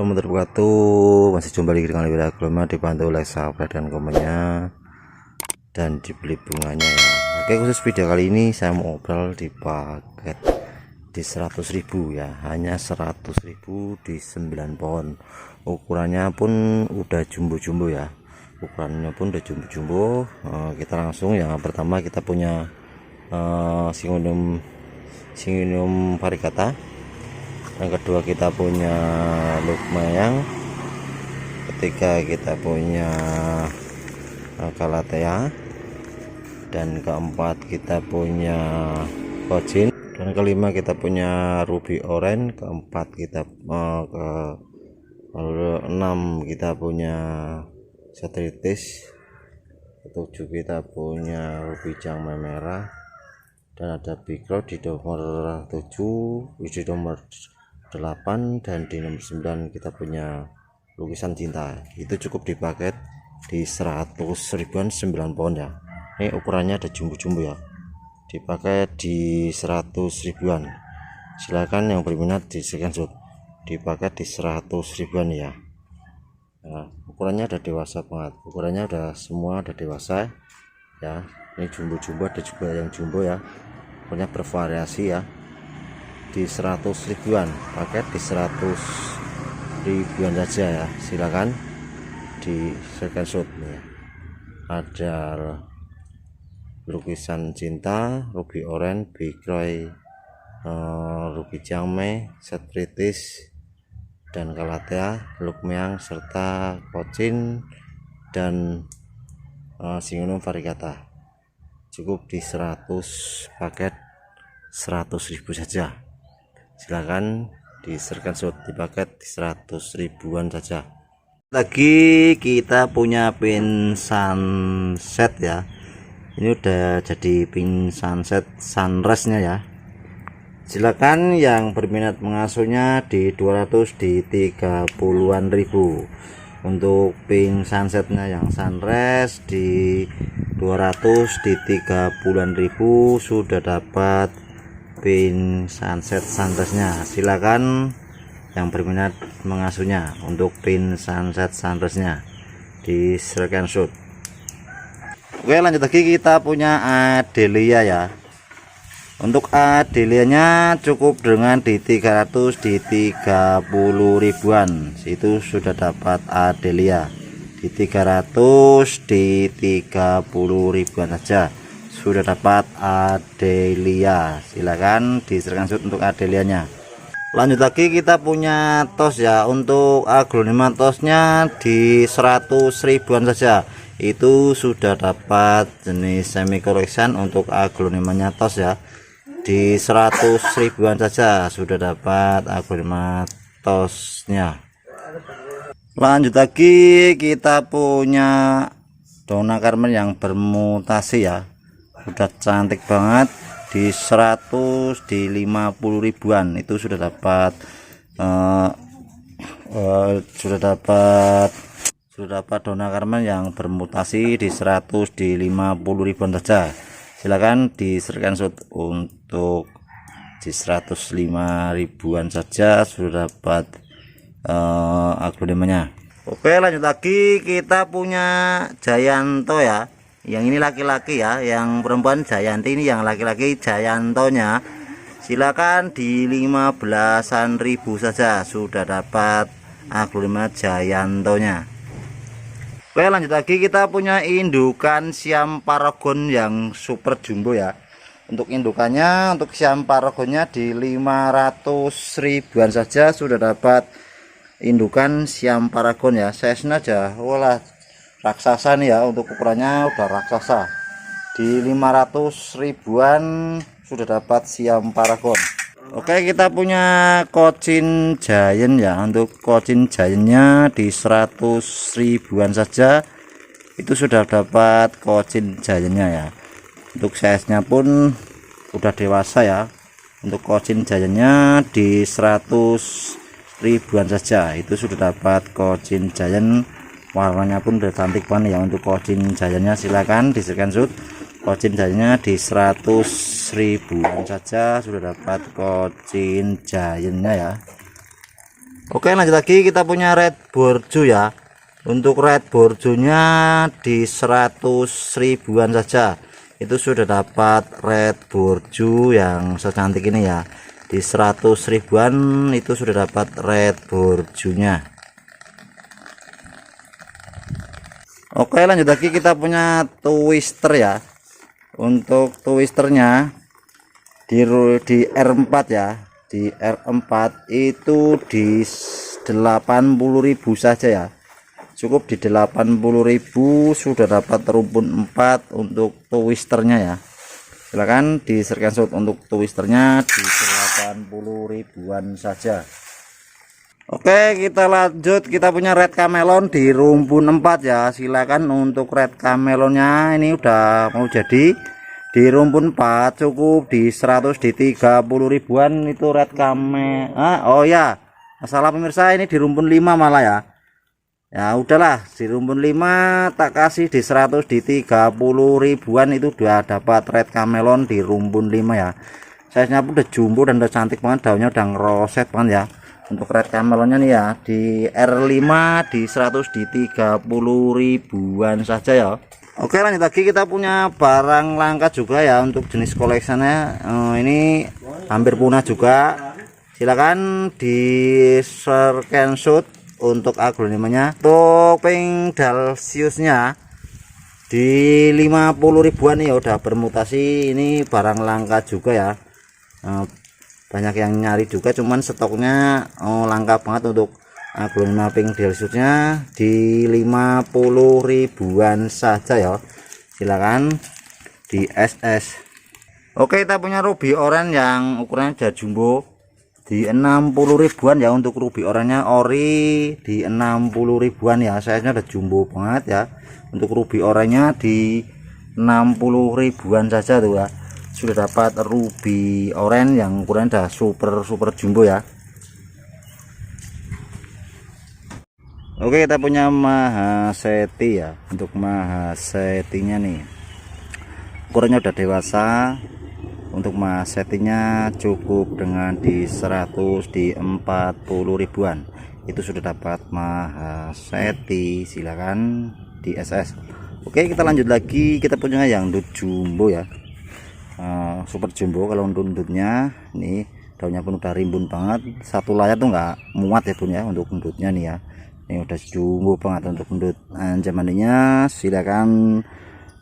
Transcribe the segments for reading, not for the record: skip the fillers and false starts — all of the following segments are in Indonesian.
Assalamualaikum warahmatullahi wabarakatuh. Masih jumpa lagi dengan Wira Agloma, dibantu like, subscribe dan komennya dan dibeli bunganya ya. Oke, khusus video kali ini saya mau obrol di paket di 100.000 ya, hanya 100.000 di 9 pohon. Ukurannya pun udah jumbo-jumbo ya, ukurannya pun udah jumbo-jumbo. Kita langsung yang pertama kita punya Syngonium variegata. Yang kedua kita punya Lukmayang, ketiga kita punya Calathea, dan keempat kita punya Cochin, dan kelima kita punya Ruby Orange, keempat kita keenam kita punya Cetritis, ketujuh kita punya Ruby Jangme merah, dan ada Big Cloud di nomor 7, di nomor 8, dan di nomor 9 kita punya Lukisan Cinta. Itu cukup di paket di 100 ribuan 9 pohon ya. Ini ukurannya ada jumbo-jumbo ya, dipakai di 100 ribuan. Silakan yang berminat di screenshot, dipakai di 100 ribuan ya. Nah, ukurannya ada dewasa banget, ukurannya udah semua ada dewasa ya. Ini jumbo-jumbo, ada juga yang jumbo ya, pokoknya bervariasi ya. Di 100 ribuan, paket di 100 ribuan saja ya. Silakan di screenshot nih. Ada Lukisan Cinta, Ruby Orange, Big Roy, Ruby Jangme, Cetritis, dan Calathea, Lukmayang, serta Cochin dan Syngonium variegata. Cukup di 100 paket 100.000 saja. Silakan di screenshot, di paket di 100 ribuan saja. Lagi kita punya pin sunset ya. Ini udah jadi pin sunset sunrise nya ya. Silakan yang berminat mengasuhnya di 200 di 30-an ribu. Untuk pin sunsetnya yang sunrise di 200 di 30-an ribu sudah dapat pin sunset sunrise nya. Silakan yang berminat mengasuhnya untuk pin sunset sunrise nya di screenshot. Oke, lanjut lagi kita punya Adelia ya. Untuk Adelia nya cukup dengan di 300 di 30 ribuan. Itu sudah dapat Adelia di 300 di 30 ribuan saja sudah dapat Adelia. Silakan di screenshot untuk Adelia nya. Lanjut lagi kita punya tos ya. Untuk aglonema tosnya di 100 ribuan saja. Itu sudah dapat jenis semi collection. Untuk aglonemanya tos ya, di 100 ribuan saja sudah dapat aglonema tosnya. Lanjut lagi kita punya Donna Carmen yang bermutasi ya. Udah cantik banget di 100 di 50 ribuan. Itu sudah dapat Donna Carmen yang bermutasi di 100 di 50 ribuan saja. Silakan di screenshot untuk di 105 ribuan saja sudah dapat aglonemanya. Oke, lanjut lagi kita punya Jayanto ya. Yang ini laki-laki ya, yang perempuan Jayanti, ini yang laki-laki Jayantonya. Silakan di 15-an ribu saja sudah dapat aglonema Jayantonya. Oke, lanjut lagi kita punya indukan Siam Paragon yang super jumbo ya. Untuk indukannya, untuk Siam Paragonnya di 500 ribuan saja sudah dapat indukan Siam Paragon ya. Size-nya aja walah raksasa nih ya. Untuk ukurannya udah raksasa, di 500 ribuan sudah dapat Siam Paragon. Oke, kita punya Cochin Giant ya. Untuk Cochin Giantnya di 100 ribuan saja itu sudah dapat Cochin Giantnya ya. Untuk size nya pun udah dewasa ya. Untuk Cochin Giantnya di 100 ribuan saja itu sudah dapat Cochin Giant. Warnanya pun udah cantik banget ya. Untuk Cochin Giantnya silakan di screenshot. Cochin Giantnya di 100 ribuan saja sudah dapat Cochin Giantnya ya. Oke, lanjut lagi kita punya red borju ya. Untuk red borjunya di 100 ribuan saja itu sudah dapat red borju yang secantik ini ya. Di 100 ribuan itu sudah dapat red borjunya. Oke, lanjut lagi kita punya twister ya. Untuk twisternya di R4 ya, di R4 itu di 80.000 saja ya, cukup di 80.000 sudah dapat rumpun 4 untuk twisternya ya. Silahkan di screenshot untuk twisternya di 80 ribuan saja. Oke, kita lanjut, kita punya red camelon di rumpun 4 ya. Silakan untuk red camelonnya ini udah mau jadi di rumpun 4, cukup di 100 di 30 ribuan itu red camel. Oh ya, masalah pemirsa, ini di rumpun 5 malah ya. Ya udahlah, di rumpun 5 tak kasih di 100 di 30 ribuan itu udah dapat red camelon di rumpun 5 ya. Size nya pun udah jumbo dan udah cantik banget, daunnya udah ngeroset banget ya. Untuk red camelonnya nih ya, di R5 di 100 di 30 ribuan saja ya. Oke, lanjut lagi kita punya barang langka juga ya untuk jenis koleksinya. Ini hampir punah juga. Silakan di screenshot untuk aglonimanya. Untuk pink dalsiusnya di 50 ribuan ya, udah bermutasi. Ini barang langka juga ya. Banyak yang nyari juga, cuman stoknya langka banget untuk aglonema pink dalsiusnya di 50 ribuan saja ya. Silakan di SS. Oke, kita punya ruby orange yang ukurannya udah jumbo di 60 ribuan ya. Untuk ruby orange ori di 60 ribuan ya, size nya udah jumbo banget ya. Untuk ruby orange di 60 ribuan saja tuh ya, sudah dapat ruby orange yang ukurannya udah super jumbo ya. Oke, kita punya Mahaseti ya. Untuk Mahasetinya nih ukurannya udah dewasa. Untuk Mahasetinya cukup dengan di 100 di 40 ribuan itu sudah dapat Mahaseti. Silakan di SS. Oke, kita lanjut lagi, kita punya yang ndut jumbo ya. Super jumbo. Kalau ndutnya nih daunnya pun udah rimbun banget, satu layar tuh nggak muat ya bun ya. Untuk ndutnya nih ya, ini udah jumbo banget untuk ndut anjamannya. Silakan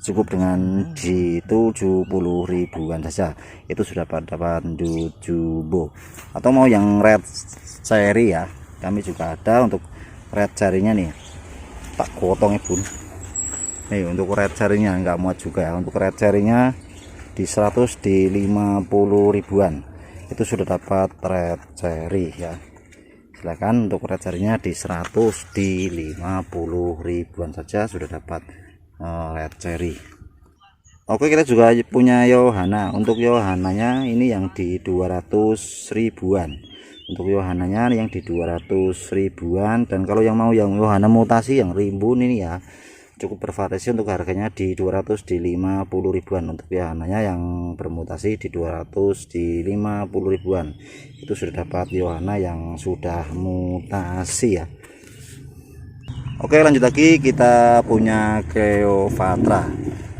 cukup dengan di 70 ribuan saja itu sudah dapat ndut jumbo. Atau mau yang red cherry ya, kami juga ada untuk red cherry-nya nih, tak potong ya bun. Nih untuk red cherry-nya nggak muat juga ya. Untuk red cherry-nya di 100 di 50 ribuan itu sudah dapat red cherry ya. Silakan untuk red cherry-nya di 100 di 50 ribuan saja sudah dapat red cherry. Oke, kita juga punya Yohana. Untuk Yohananya ini yang di 200 ribuan. Untuk Yohananya yang di 200 ribuan. Dan kalau yang mau yang Yohana mutasi yang rimbun ini ya, cukup bervariasi. Untuk harganya di 200 di 50 ribuan. Untuk Yohananya yang bermutasi di 200 di 50 ribuan itu sudah dapat Yohana yang sudah mutasi ya. Oke, lanjut lagi kita punya Cleopatra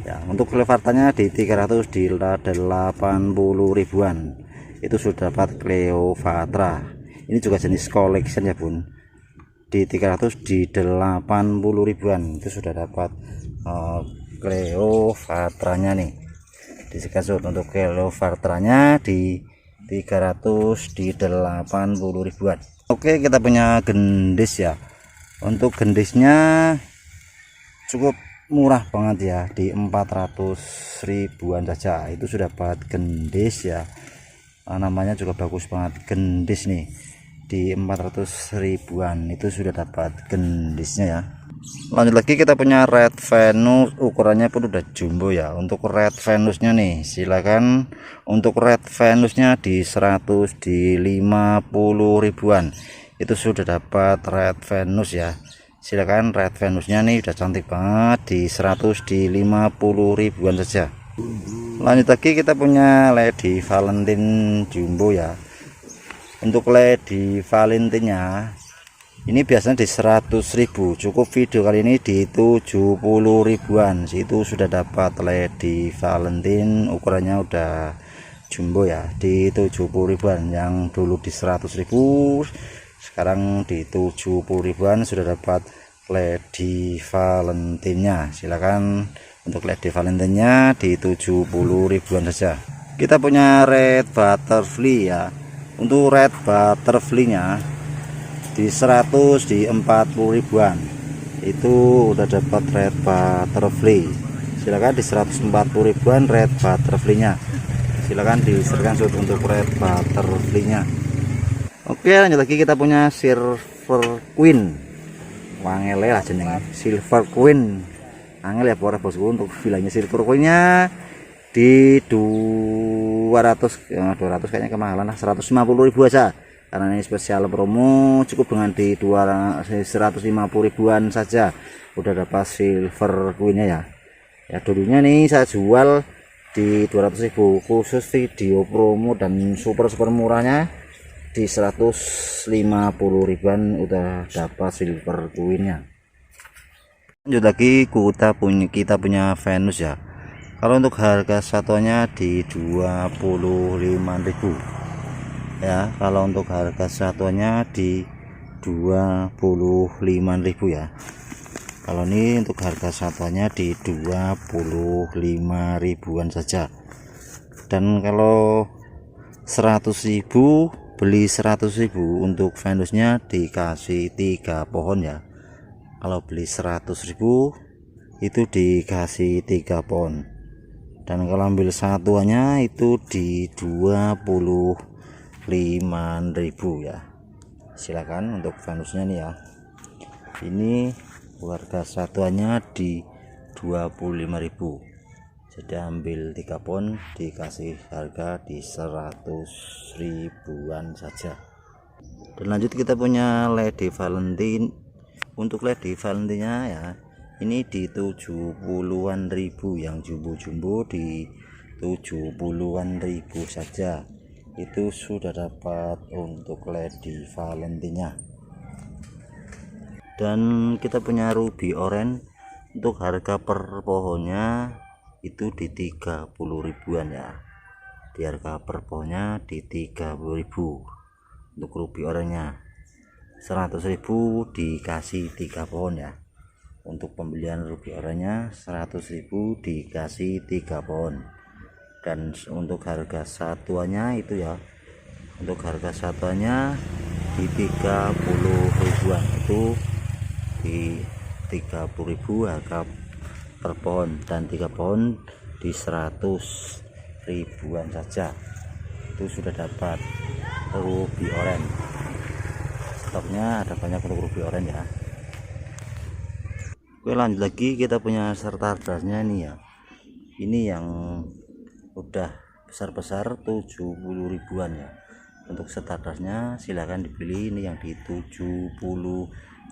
ya. Untuk Cleopatranya di 300 di 80 ribuan itu sudah dapat Cleopatra. Ini juga jenis collection ya bun, di 300 di 80 ribuan itu sudah dapat Cleopatranya nih. Di screenshot untuk Cleopatranya di 300 di 80 ribuan. Oke, kita punya gendis ya. Untuk gendisnya cukup murah banget ya, di 400 ribuan saja itu sudah dapat gendis ya. Namanya juga bagus banget, gendis nih, di 400 ribuan itu sudah dapat gendisnya ya. Lanjut lagi kita punya red Venus, ukurannya pun udah jumbo ya. Untuk red Venusnya nih, silakan untuk red Venusnya di 100 di 50 ribuan itu sudah dapat red Venus ya. Silakan red Venusnya nih udah cantik banget, di 100 di 50 ribuan saja. Lanjut lagi kita punya Lady Valentine jumbo ya. Untuk Lady Valentine-nya Ini biasanya di 100.000. Cukup video kali ini di 70 ribuan. Situ sudah dapat Lady Valentine, ukurannya udah jumbo ya, di 70 ribuan. Yang dulu di 100.000, sekarang di 70 ribuan sudah dapat Lady Valentine-nya. Silakan untuk Lady Valentine-nya di 70 ribuan saja. Kita punya red butterfly ya. Untuk red butterfly-nya di 100 di 40 ribuan itu udah dapat red butterfly. Silakan di 140 ribuan red butterfly nya, silakan diserahkan untuk red butterfly nya. Oke, lanjut lagi, kita punya silver queen. Wangele lah jenenge, silver queen angel ya para bosku. Untuk vilanya silver queen nya di 200 kayaknya kemahalan lah, 150 ribu aja karena ini spesial promo. Cukup dengan di 150 ribuan saja udah dapat silver queennya ya. Ya dulunya nih saya jual di 200.000, khusus video promo dan super murahnya di 150 ribuan udah dapat silver queennya. Lanjut lagi, kita punya Venus ya. Kalau untuk harga satuannya di 25.000 ya. Kalau untuk harga satuannya di 25.000 ya. Kalau ini untuk harga satuannya di 25 ribuan saja. Dan kalau 100.000 beli 100.000, untuk Venusnya dikasih 3 pohon ya. Kalau beli 100.000 itu dikasih 3 pohon. Dan kalau ambil satuannya itu di 25.000 ya. Silakan untuk Venusnya nih ya. Ini harga satuannya di 25.000. Jadi ambil 3 pohon dikasih harga di 100 ribuan saja. Dan lanjut kita punya Lady Valentine. Untuk Lady Valentine-nya ya, ini di 70-an ribu. Yang jumbo-jumbo di 70-an ribu saja. Itu sudah dapat untuk Lady Valentine-nya. Dan kita punya ruby orange. Untuk harga per pohonnya itu di 30 ribuan ya. Di harga per pohonnya di 30.000 untuk ruby orange-nya. 100.000 dikasih 3 pohon ya. Untuk pembelian ruby orange-nya 100.000 dikasih 3 pohon. Dan untuk harga satuannya itu ya, untuk harga satuannya di 30 ribuan, itu di 30.000 harga per pohon, dan 3 pohon di 100 ribuan saja. Itu sudah dapat ruby orange. Stoknya ada banyak untuk ruby orange ya. Oke, lanjut lagi, kita punya stardustnya nih ya. Ini yang udah besar-besar 70 ribuan ya. Untuk stardustnya silahkan dipilih, ini yang di 70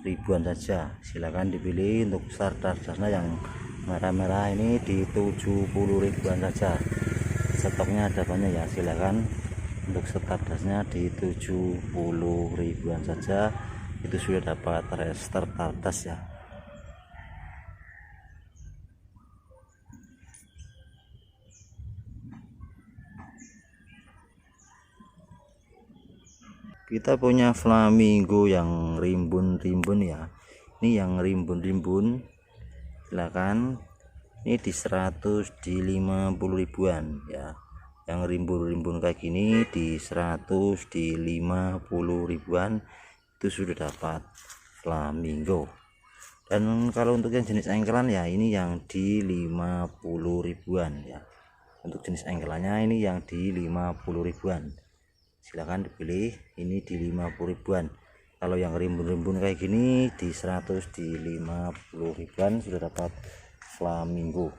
ribuan saja. Silahkan dipilih untuk stardustnya yang merah-merah ini di 70 ribuan saja. Stoknya ada banyak ya. Silahkan untuk stardustnya di 70 ribuan saja. Itu sudah dapat stardust ya. Kita punya flamingo yang rimbun-rimbun ya. Ini yang rimbun-rimbun, silakan. Ini di 100 di 50 ribuan ya. Yang rimbun-rimbun kayak gini di 100 di 50 ribuan itu sudah dapat flamingo. Dan kalau untuk yang jenis engkelan ya, ini yang di 50 ribuan ya. Untuk jenis engkelannya ini yang di 50 ribuan. Silahkan dipilih, ini di 50 ribuan. Kalau yang rimbun-rimbun kayak gini di 100 di 50 ribuan sudah dapat flamingo.